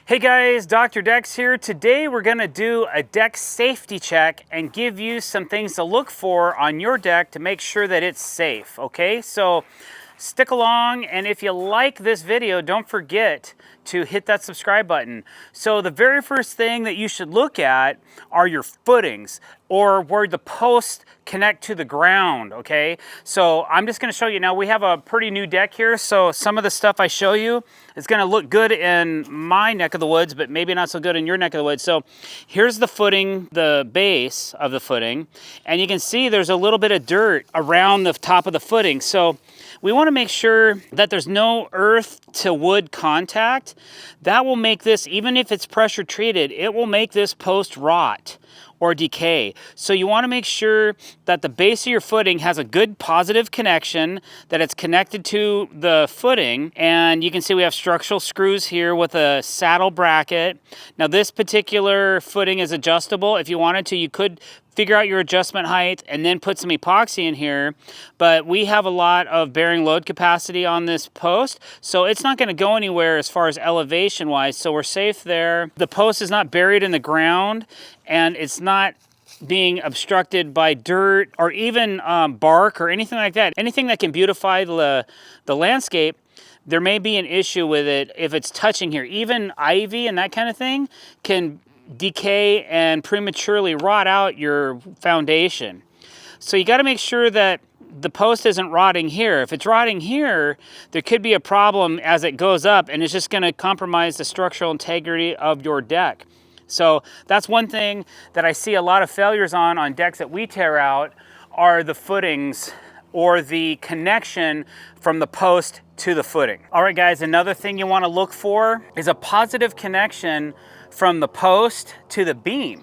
Hey guys, Dr. Decks here. Today we're going to do a deck safety check and give you some things to look for on your deck to make sure that it's safe, okay? So stick along, and if you like this video, don't forget to hit that subscribe button. So the very first thing that you should look at are your footings, or where the posts connect to the ground, okay? So I'm just gonna show you now. We have a pretty new deck here, so some of the stuff I show you is gonna look good in my neck of the woods, but maybe not so good in your neck of the woods. So here's the footing, the base of the footing, and you can see there's a little bit of dirt around the top of the footing. So we wanna make sure that there's no earth to wood contact. That will make this, even if it's pressure treated, it will make this post rot or decay. So you want to make sure that the base of your footing has a good positive connection, that it's connected to the footing. And you can see we have structural screws here with a saddle bracket. Now this particular footing is adjustable. If you wanted to, you could figure out your adjustment height and then put some epoxy in here, but we have a lot of bearing load capacity on this post, so it's not going to go anywhere as far as elevation wise, so we're safe there. The post is not buried in the ground, and it's not being obstructed by dirt or even bark or anything like that. Anything that can beautify the landscape, there may be an issue with it if it's touching here. Even ivy and that kind of thing can decay and prematurely rot out your foundation. So you got to make sure that the post isn't rotting here. If it's rotting here, there could be a problem as it goes up, and it's just going to compromise the structural integrity of your deck. So that's one thing that I see a lot of failures on decks that we tear out, are the footings or the connection from the post to the footing. All right guys, another thing you want to look for is a positive connection from the post to the beam.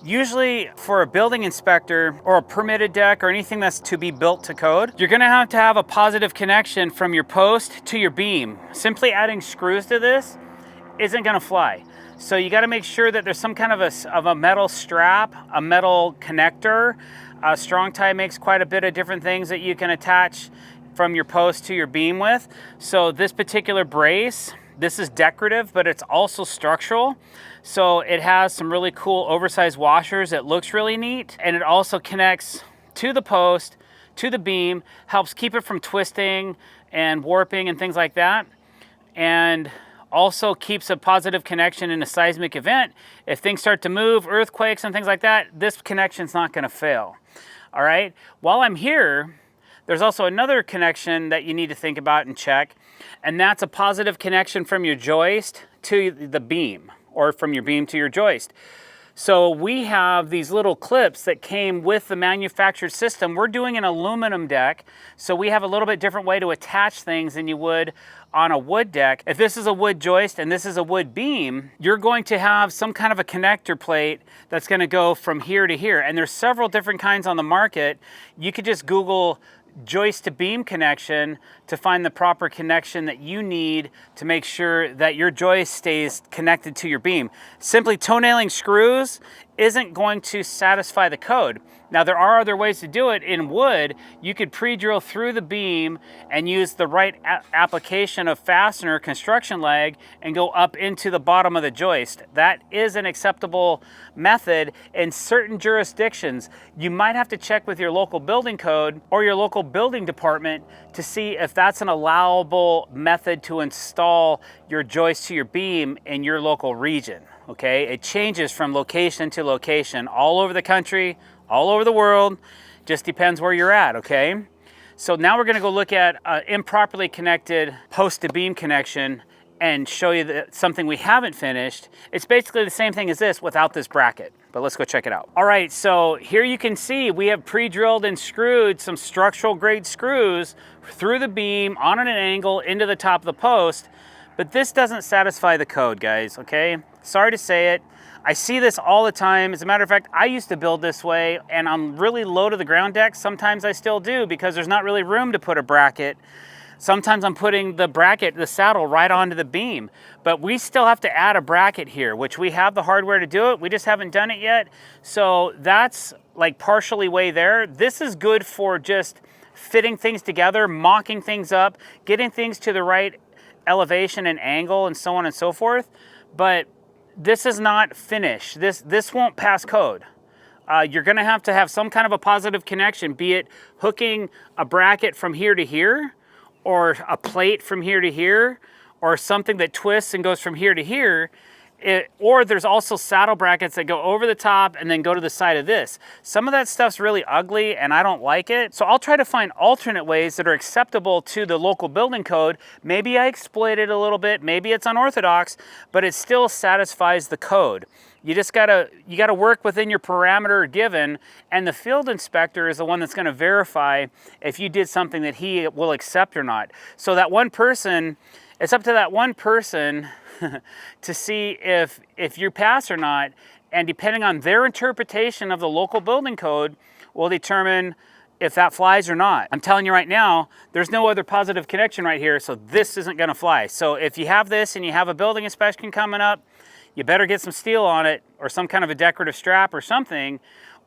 Usually for a building inspector or a permitted deck or anything that's to be built to code, you're gonna have to have a positive connection from your post to your beam. Simply adding screws to this isn't gonna fly. So you gotta make sure that there's some kind of a metal strap, a metal connector. Strong tie makes quite a bit of different things that you can attach from your post to your beam with. So this particular brace, this is decorative, but it's also structural. So it has some really cool oversized washers. It looks really neat. And it also connects to the post, to the beam, helps keep it from twisting and warping and things like that. And also keeps a positive connection in a seismic event. If things start to move, earthquakes and things like that, this connection's not gonna fail. All right, while I'm here, there's also another connection that you need to think about and check, and that's a positive connection from your joist to the beam, or from your beam to your joist. So we have these little clips that came with the manufactured system. We're doing an aluminum deck, so we have a little bit different way to attach things than you would on a wood deck. If this is a wood joist and this is a wood beam, you're going to have some kind of a connector plate that's going to go from here to here. And there's several different kinds on the market. You could just Google joist to beam connection to find the proper connection that you need to make sure that your joist stays connected to your beam. Simply toenailing screws isn't going to satisfy the code. Now there are other ways to do it. In wood, you could pre-drill through the beam and use the right application of fastener construction lag and go up into the bottom of the joist. That is an acceptable method in certain jurisdictions. You might have to check with your local building code or your local building department to see if that's an allowable method to install your joist to your beam in your local region. Okay, it changes from location to location all over the country, all over the world, just depends where you're at, okay? So now we're gonna go look at improperly connected post to beam connection and show you something we haven't finished. It's basically the same thing as this without this bracket, but let's go check it out. All right, so here you can see we have pre-drilled and screwed some structural grade screws through the beam on an angle into the top of the post, but this doesn't satisfy the code, guys, okay? Sorry to say it. I see this all the time. As a matter of fact, I used to build this way, and on really low to the ground decks, sometimes I still do because there's not really room to put a bracket. Sometimes I'm putting the bracket, the saddle, right onto the beam. But we still have to add a bracket here, which we have the hardware to do it. We just haven't done it yet. So that's like partially way there. This is good for just fitting things together, mocking things up, getting things to the right elevation and angle and so on and so forth. but this is not finished. This won't pass code. You're gonna have to have some kind of a positive connection, be it hooking a bracket from here to here, or a plate from here to here, or something that twists and goes from here to here. Or there's also saddle brackets that go over the top and then go to the side of this. Some of that stuff's really ugly and I don't like it. So I'll try to find alternate ways that are acceptable to the local building code. Maybe I exploit it a little bit, maybe it's unorthodox, but it still satisfies the code. You gotta work within your parameter given, and the field inspector is the one that's gonna verify if you did something that he will accept or not. So that one person, it's up to that one person to see if you pass or not, and depending on their interpretation of the local building code will determine if that flies or not. I'm telling you right now, there's no other positive connection right here, so this isn't gonna fly. So if you have this and you have a building inspection coming up, you better get some steel on it or some kind of a decorative strap or something,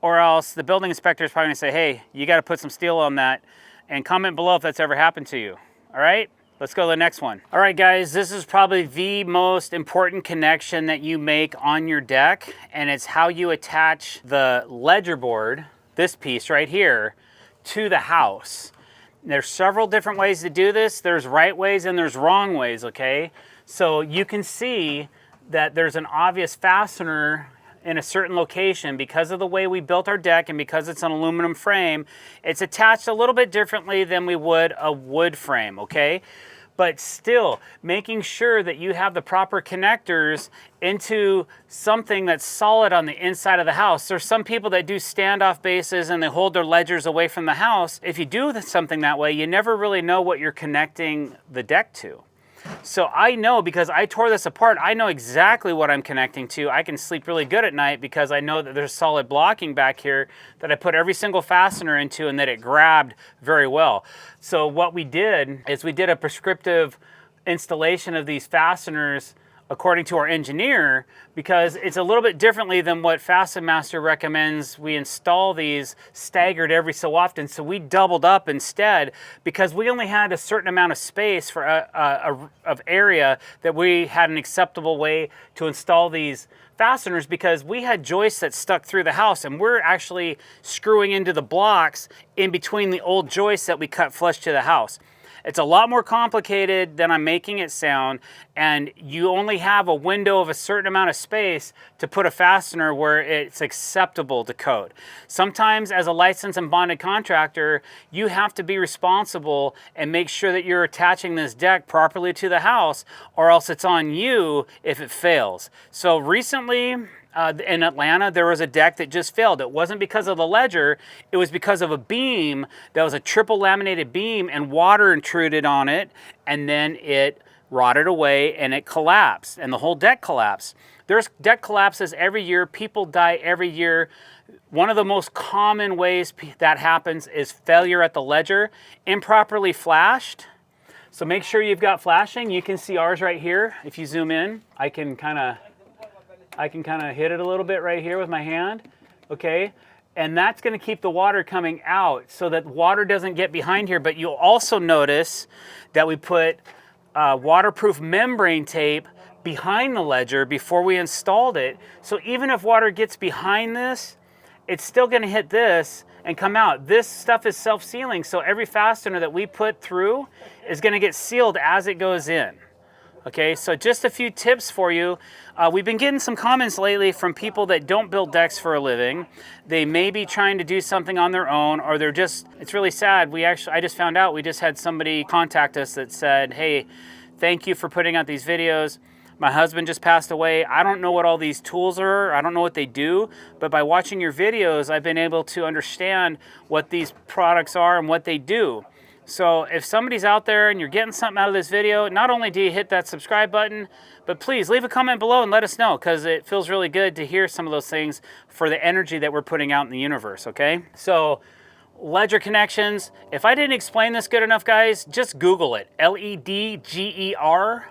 or else the building inspector is probably gonna say, hey, you gotta put some steel on that, and comment below if that's ever happened to you, all right? Let's go to the next one. All right, guys, this is probably the most important connection that you make on your deck, and it's how you attach the ledger board, this piece right here, to the house. There's several different ways to do this. There's right ways and there's wrong ways, okay? So you can see that there's an obvious fastener in a certain location because of the way we built our deck and because it's an aluminum frame. It's attached a little bit differently than we would a wood frame, okay? But still, making sure that you have the proper connectors into something that's solid on the inside of the house. There's some people that do standoff bases and they hold their ledgers away from the house. If you do something that way, you never really know what you're connecting the deck to. So I know, because I tore this apart, I know exactly what I'm connecting to. I can sleep really good at night because I know that there's solid blocking back here that I put every single fastener into and that it grabbed very well. So what we did is we did a prescriptive installation of these fasteners according to our engineer, because it's a little bit differently than what Fasten Master recommends. We install these staggered every so often, so we doubled up instead because we only had a certain amount of space for of area that we had an acceptable way to install these fasteners, because we had joists that stuck through the house and we're actually screwing into the blocks in between the old joists that we cut flush to the house. It's a lot more complicated than I'm making it sound, and you only have a window of a certain amount of space to put a fastener where it's acceptable to code. Sometimes as a licensed and bonded contractor, you have to be responsible and make sure that you're attaching this deck properly to the house, or else it's on you if it fails. So recently, in Atlanta, there was a deck that just failed. It wasn't because of the ledger, it was because of a beam that was a triple laminated beam and water intruded on it, and then it rotted away and it collapsed and the whole deck collapsed. There's deck collapses every year, people die every year. One of the most common ways that happens is failure at the ledger, improperly flashed. So make sure you've got flashing. You can see ours right here. If you zoom in, I can kind of hit it a little bit right here with my hand, okay? And that's gonna keep the water coming out so that water doesn't get behind here. But you'll also notice that we put waterproof membrane tape behind the ledger before we installed it. So even if water gets behind this, it's still gonna hit this and come out. This stuff is self-sealing, so every fastener that we put through is gonna get sealed as it goes in. Okay, so just a few tips for you. We've been getting some comments lately from people that don't build decks for a living. They may be trying to do something on their own, or they're just, it's really sad. I just found out, we just had somebody contact us that said, hey, thank you for putting out these videos. My husband just passed away. I don't know what all these tools are. I don't know what they do, but by watching your videos, I've been able to understand what these products are and what they do. So if somebody's out there and you're getting something out of this video, not only do you hit that subscribe button, but please leave a comment below and let us know, because it feels really good to hear some of those things for the energy that we're putting out in the universe, okay? So ledger connections. If I didn't explain this good enough, guys, just Google it. L-E-D-G-E-R,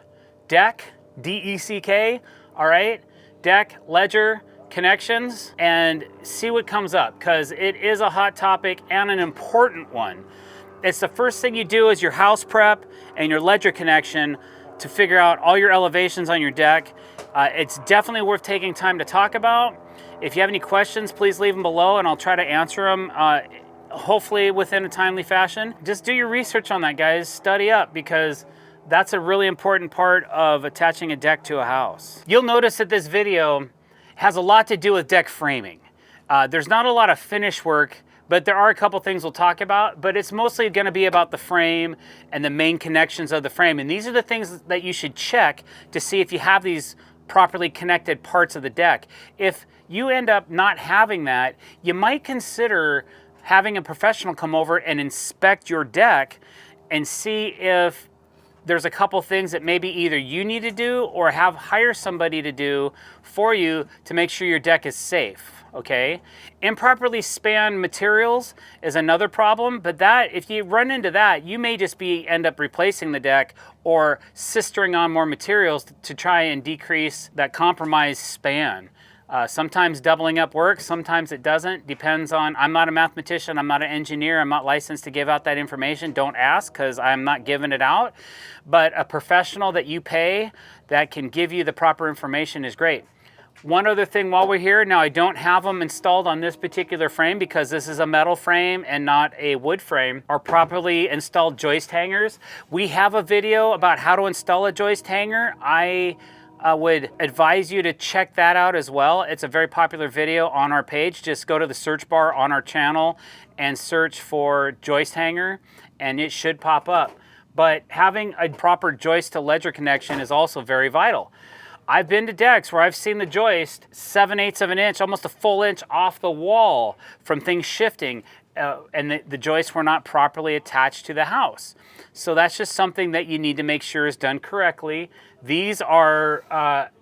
deck, D-E-C-K, all right? Deck, ledger, connections, and see what comes up, because it is a hot topic and an important one. It's the first thing you do is your house prep and your ledger connection to figure out all your elevations on your deck. It's definitely worth taking time to talk about. If you have any questions, please leave them below and I'll try to answer them, hopefully within a timely fashion. Just do your research on that, guys. Study up, because that's a really important part of attaching a deck to a house. You'll notice that this video has a lot to do with deck framing. There's not a lot of finish work, but there are a couple things we'll talk about, but it's mostly gonna be about the frame and the main connections of the frame. And these are the things that you should check to see if you have these properly connected parts of the deck. If you end up not having that, you might consider having a professional come over and inspect your deck and see if there's a couple things that maybe either you need to do or hire somebody to do for you to make sure your deck is safe. Okay, improperly spanned materials is another problem, but that, if you run into that, you may just end up replacing the deck or sistering on more materials to try and decrease that compromised span. Sometimes doubling up works, sometimes it doesn't. Depends on, I'm not a mathematician, I'm not an engineer, I'm not licensed to give out that information. Don't ask, because I'm not giving it out. But a professional that you pay that can give you the proper information is great. One other thing while we're here, now I don't have them installed on this particular frame because this is a metal frame and not a wood frame, are properly installed joist hangers. We have a video about how to install a joist hanger. I would advise you to check that out as well. It's a very popular video on our page. Just go to the search bar on our channel and search for joist hanger and it should pop up. But having a proper joist to ledger connection is also very vital. I've been to decks where I've seen the joist 7/8 of an inch, almost a full inch off the wall from things shifting, and the joists were not properly attached to the house. So that's just something that you need to make sure is done correctly. These are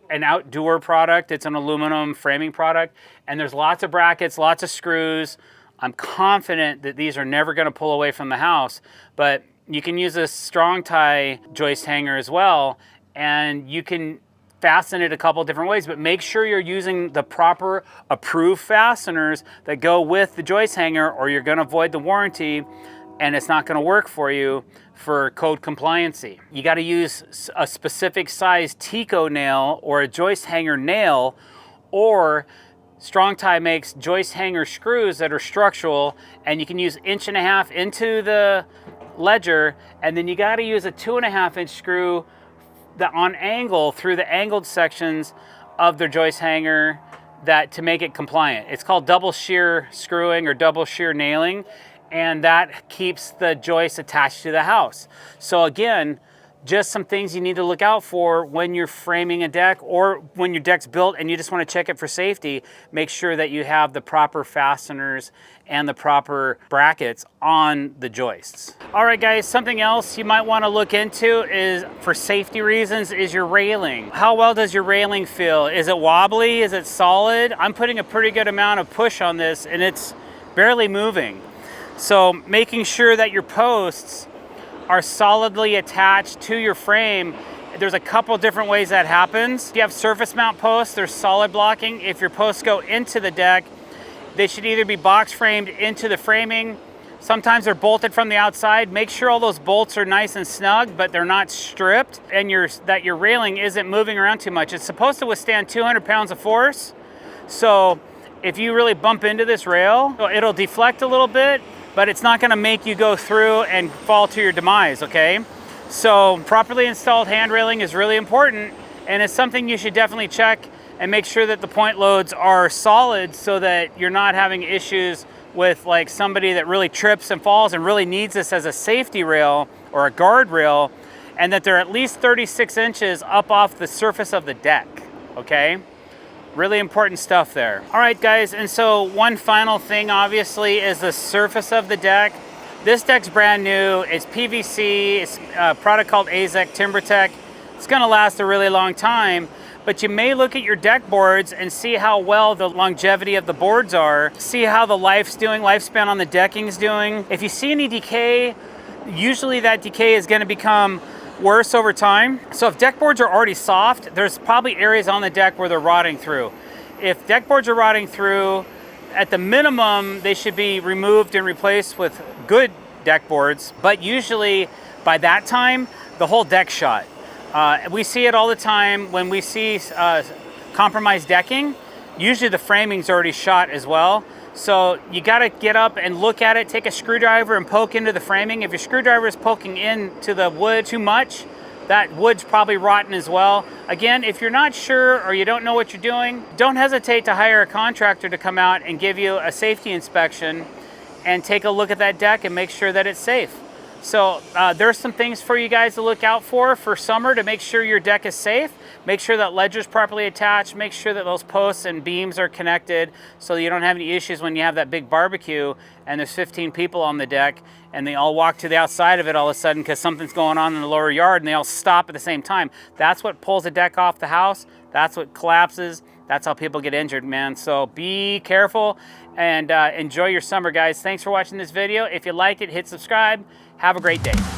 an outdoor product. It's an aluminum framing product, and there's lots of brackets, lots of screws. I'm confident that these are never going to pull away from the house, but you can use a strong tie joist hanger as well, and you can fasten it a couple different ways, but make sure you're using the proper approved fasteners that go with the joist hanger, or you're going to void the warranty and it's not going to work for you for code compliancy. You got to use a specific size Tico nail or a joist hanger nail, or Strong Tie makes joist hanger screws that are structural, and you can use 1.5 inches into the ledger, and then you got to use a 2.5 inch screw that on angle through the angled sections of their joist hanger to make it compliant. It's called double shear screwing or double shear nailing, and that keeps the joist attached to the house. So again, just some things you need to look out for when you're framing a deck, or when your deck's built and you just want to check it for safety. Make sure that you have the proper fasteners and the proper brackets on the joists. All right, guys, something else you might want to look into is, for safety reasons, is your railing. How well does your railing feel? Is it wobbly? Is it solid? I'm putting a pretty good amount of push on this and it's barely moving. So making sure that your posts are solidly attached to your frame. There's a couple different ways that happens. If you have surface mount posts, there's solid blocking. If your posts go into the deck, they should either be box framed into the framing. Sometimes they're bolted from the outside. Make sure all those bolts are nice and snug, but they're not stripped, and that your railing isn't moving around too much. It's supposed to withstand 200 pounds of force. So if you really bump into this rail, it'll deflect a little bit, but it's not gonna make you go through and fall to your demise, okay? So properly installed hand railing is really important, and it's something you should definitely check and make sure that the point loads are solid so that you're not having issues with like somebody that really trips and falls and really needs this as a safety rail or a guard rail, and that they're at least 36 inches up off the surface of the deck, okay? Really important stuff there. All right, guys, and so one final thing, obviously, is the surface of the deck. This deck's brand new. It's PVC. It's a product called AZEK TimberTech. It's gonna last a really long time, but you may look at your deck boards and see how well the longevity of the boards are, see how the lifespan on the decking is doing. If you see any decay, usually that decay is gonna become worse over time. So if deck boards are already soft, there's probably areas on the deck where they're rotting through. If deck boards are rotting through, at the minimum, they should be removed and replaced with good deck boards, but usually by that time, the whole deck's shot. We see it all the time when we see compromised decking. Usually the framing's already shot as well. So you gotta get up and look at it, take a screwdriver and poke into the framing. If your screwdriver is poking into the wood too much, that wood's probably rotten as well. Again, if you're not sure or you don't know what you're doing, don't hesitate to hire a contractor to come out and give you a safety inspection and take a look at that deck and make sure that it's safe. So there's some things for you guys to look out for summer to make sure your deck is safe. Make sure that ledger's properly attached. Make sure that those posts and beams are connected so you don't have any issues when you have that big barbecue and there's 15 people on the deck and they all walk to the outside of it all of a sudden because something's going on in the lower yard and they all stop at the same time. That's what pulls a deck off the house. That's what collapses. That's how people get injured, man. So be careful and enjoy your summer, guys. Thanks for watching this video. If you liked it, hit subscribe. Have a great day.